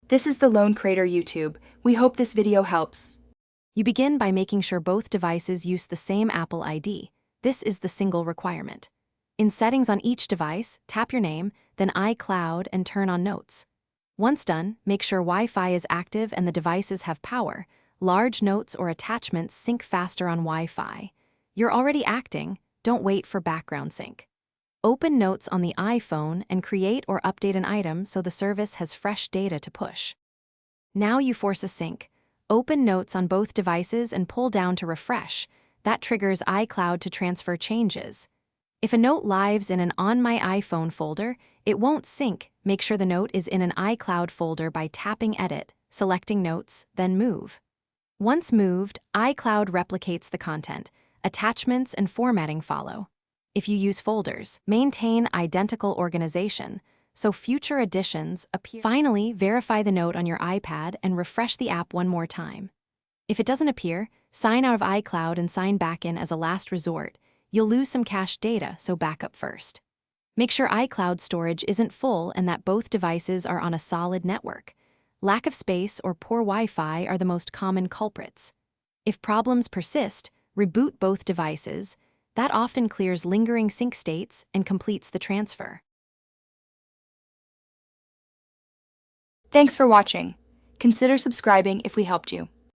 This is the Lone Creator YouTube. We hope this video helps. You begin by making sure both devices use the same Apple ID. This is the single requirement. In Settings on each device, tap your name, then iCloud and turn on Notes. Once done, make sure Wi-Fi is active and the devices have power. Large notes or attachments sync faster on Wi-Fi. You're already acting, don't wait for background sync. Open Notes on the iPhone and create or update an item so the service has fresh data to push. Now you force a sync. Open Notes on both devices and pull down to refresh. That triggers iCloud to transfer changes. If a note lives in an On My iPhone folder, it won't sync. Make sure the note is in an iCloud folder by tapping Edit, selecting Notes, then Move. Once moved, iCloud replicates the content. Attachments and formatting follow. If you use folders, maintain identical organization, so future additions appear. Finally, verify the note on your iPad and refresh the app one more time. If it doesn't appear, sign out of iCloud and sign back in as a last resort. You'll lose some cached data, so back up first. Make sure iCloud storage isn't full and that both devices are on a solid network. Lack of space or poor Wi-Fi are the most common culprits. If problems persist, reboot both devices. That often clears lingering sync states and completes the transfer. Thanks for watching. Consider subscribing if we helped you.